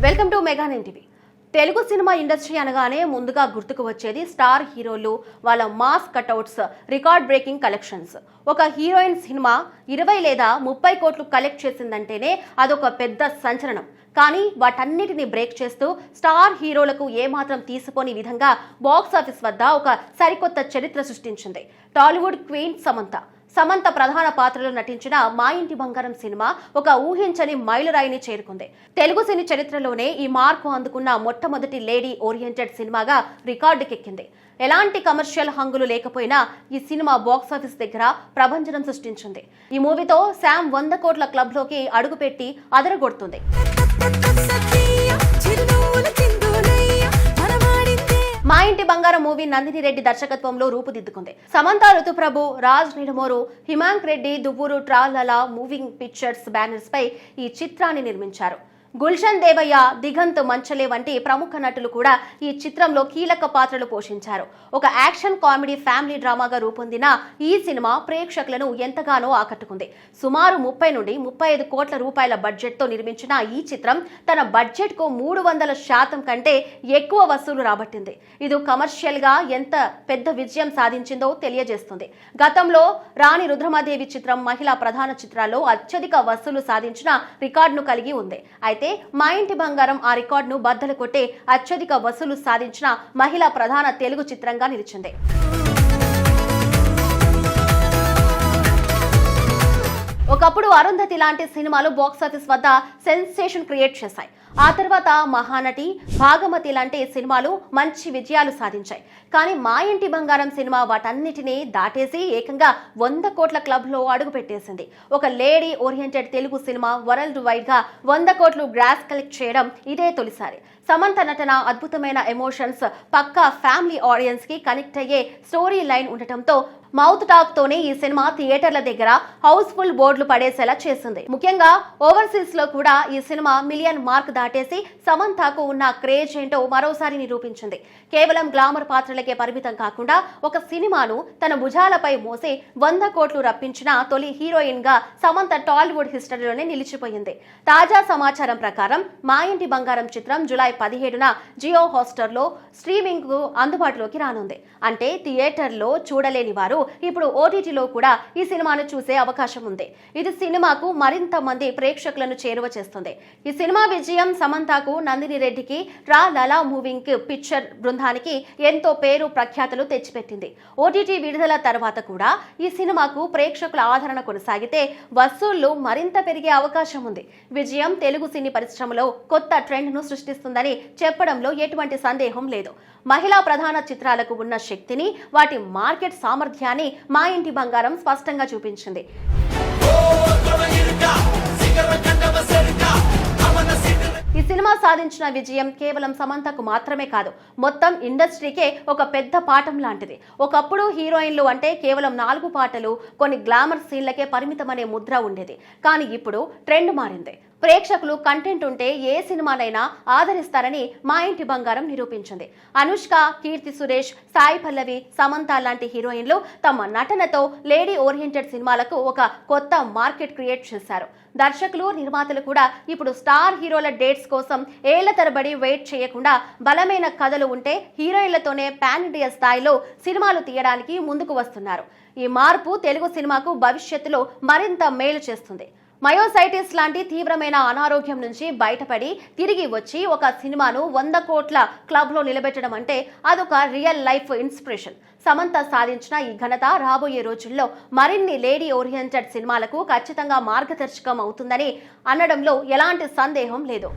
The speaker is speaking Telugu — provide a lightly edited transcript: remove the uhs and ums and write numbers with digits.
Welcome to mega nine TV. Telugu cinema industry అనగానే ముందుగా గుర్తుకు వచ్చేది స్టార్ హీరోలు, వాళ్ళ mass cutouts, record breaking collections. ఒక హీరోయిన్ సినిమా 20 లేదా 30 కోట్లు కలెక్ట్ చేసిందంటేనే అదొక పెద్ద సంచలనం. కానీ వాటన్నిటిని బ్రేక్ చేస్తూ స్టార్ హీరోలకు ఏమాత్రం తీసిపోని విధంగా బాక్సాఫీస్ వద్ద ఒక సరికొత్త చరిత్ర సృష్టించింది టాలీవుడ్ క్వీన్ సమంత ప్రధాన పాత్రలో నటించిన మా ఇంటి బంగారం సినిమా ఒక ఊహించని మైలురాయిని చేరుకుంది. తెలుగు సినీ చరిత్రలోనే ఈ మార్కు అందుకున్న మొట్టమొదటి లేడీ ఓరియంటెడ్ సినిమాగా రికార్డుకెక్కింది. ఎలాంటి కమర్షియల్ హంగులు లేకపోయినా ఈ సినిమా బాక్సాఫీస్ దగ్గర ప్రభంజనం సృష్టించింది. ఈ మూవీతో శామ్ 100 కోట్ల క్లబ్లోకి అడుగుపెట్టి అదరగొడుతుంది. మా ఇంటి బంగారం మూవీ నందిని రెడ్డి దర్శకత్వంలో రూపుదిద్దుకుంది. Samantha, Ruth Prabhu, Raj Nidumoru, Himank Reddy, Duvvuru Tralala Moving Pictures banners పై ఈ చిత్రాన్ని నిర్మించారు. గుల్షన్ దేవయ్య, దిగంత్ మంచలే వంటి ప్రముఖ నటులు కూడా ఈ చిత్రంలో కీలక పాత్రలు పోషించారు. ఒక యాక్షన్ కామెడీ ఫ్యామిలీ డ్రామాగా రూపొందిన ఈ సినిమా ప్రేక్షకులను ఎంతగానో ఆకట్టుకుంది. సుమారు 30 నుండి 35 కోట్ల రూపాయల బడ్జెట్ తో నిర్మించిన ఈ చిత్రం తన బడ్జెట్ కు 300% కంటే ఎక్కువ వసూలు రాబట్టింది. ఇది కమర్షియల్ గా ఎంత పెద్ద విజయం సాధించిందో తెలియజేస్తుంది. గతంలో రాణి రుద్రమాదేవి చిత్రం మహిళా ప్రధాన చిత్రాల్లో అత్యధిక వసూలు సాధించిన రికార్డును కలిగి ఉంది. అయితే మా ఇంటి బంగారం ఆ రికార్డును బద్దలు కొట్టే అత్యధిక వసూలు సాధించిన మహిళా ప్రధాన తెలుగు చిత్రంగా నిలిచింది. ఒకప్పుడు అరుంధతి లాంటి సినిమాలు బాక్సాఫీస్ వద్ద సెన్సేషన్ క్రియేట్ చేశాయి. ఆ తర్వాత మహానటి, భాగమతి లాంటి సినిమాలు మంచి విజయాలు సాధించాయి. కానీ మా ఇంటి బంగారం సినిమా వాటన్నిటినీ దాటేసి ఏకంగా 100 కోట్ల క్లబ్లో అడుగుపెట్టేసింది. ఒక lady oriented Telugu cinema world wide గా 100 కోట్లు గ్రాస్ కలెక్ట్ చేయడం ఇదే తొలిసారి. సమంత నటన, అద్భుతమైన ఎమోషన్స్, పక్కా ఫ్యామిలీ ఆడియన్స్ కి కనెక్ట్ అయ్యే స్టోరీ లైన్ ఉండటంతో మౌత్ టాక్ తోనే ఈ సినిమా థియేటర్ల దగ్గర హౌస్ఫుల్ బోర్డులు పడేసేలా చేసింది. ముఖ్యంగా ఓవర్సీస్ లో కూడా ఈ సినిమా మిలియన్ మార్క్ దాటేసి సమంతకు ఉన్న క్రేజ్ ఏంటో మరోసారి నిరూపించింది. కేవలం గ్లామర్ పాత్రలకే పరిమితం కాకుండా ఒక సినిమాను తన భుజాలపై మోసి 100 కోట్లు రప్పించిన తొలి హీరోయిన్ గా సమంత టాలీవుడ్ హిస్టరీలోనే నిలిచిపోయింది. తాజా సమాచారం ప్రకారం మా ఇంటి బంగారం చిత్రం జూలై 17న జియో హాట్‌స్టార్ లో స్ట్రీమింగ్ కు అందుబాటులోకి రానుంది. అంటే థియేటర్లో చూడలేని వారు ఇప్పుడు ఓటీటీలో కూడా ఈ సినిమాను చూసే అవకాశం ఉంది. ఇది సినిమాకు మరింత మంది ప్రేక్షకులను చేరువ చేస్తుంది. ఈ సినిమా విజయం సమంతకు, నందిని రెడ్డికి, రా లలా మూవింగ్ పిక్చర్ బృందానికి ఎంతో పేరు ప్రఖ్యాతులు తెచ్చిపెట్టింది. ఓటీటీ విడుదల తర్వాత కూడా ఈ సినిమాకు ప్రేక్షకుల ఆదరణ కొనసాగితే వసూళ్లు మరింత పెరిగే అవకాశం ఉంది. విజయం తెలుగు సినీ పరిశ్రమలో కొత్త ట్రెండ్ ను సృష్టిస్తుందని చెప్పడంలో ఎటువంటి సందేహం లేదు. మహిళా ప్రధాన చిత్రాలకు ఉన్న శక్తిని, వాటి మార్కెట్ సామర్థ్యాన్ని మా ఇంటి బంగారం స్పష్టంగా చూపించింది. ఈ సినిమా సాధించిన విజయం కేవలం సమంతకు మాత్రమే కాదు, మొత్తం ఇండస్ట్రీకే ఒక పెద్ద పాఠం లాంటిది. ఒకప్పుడు హీరోయిన్లు అంటే కేవలం 4 పాటలు, కొన్ని గ్లామర్ సీన్లకే పరిమితమనే ముద్ర ఉండేది. కానీ ఇప్పుడు ట్రెండ్ మారింది. ప్రేక్షకులు కంటెంట్ ఉంటే ఏ సినిమానైనా ఆదరిస్తారని మా ఇంటి బంగారం నిరూపించింది. అనుష్క, కీర్తి సురేష్, సాయి పల్లవి, సమంత లాంటి హీరోయిన్లు తమ నటనతో లేడీ ఓరియంటెడ్ సినిమాలకు ఒక కొత్త మార్కెట్ క్రియేట్ చేశారు. దర్శకులు, నిర్మాతలు కూడా ఇప్పుడు స్టార్ హీరోల డేట్స్ కోసం ఏళ్ల తరబడి వెయిట్ చేయకుండా బలమైన కథలు ఉంటే హీరోయిన్లతోనే పాన్ ఇండియా స్థాయిలో సినిమాలు తీయడానికి ముందుకు వస్తున్నారు. ఈ మార్పు తెలుగు సినిమాకు భవిష్యత్తులో మరింత మేలు చేస్తుంది. మయోసైటిస్ లాంటి తీవ్రమైన అనారోగ్యం నుంచి బయటపడి తిరిగి వచ్చి ఒక సినిమాను 100 కోట్ల క్లబ్లో నిలబెట్టడం అంటే అదొక రియల్ లైఫ్ ఇన్స్పిరేషన్. సమంత సాధించిన ఈ ఘనత రాబోయే రోజుల్లో మరిన్ని లేడీ ఓరియంటెడ్ సినిమాలకు ఖచ్చితంగా మార్గదర్శకం అవుతుందని అనడంలో ఎలాంటి సందేహం లేదు.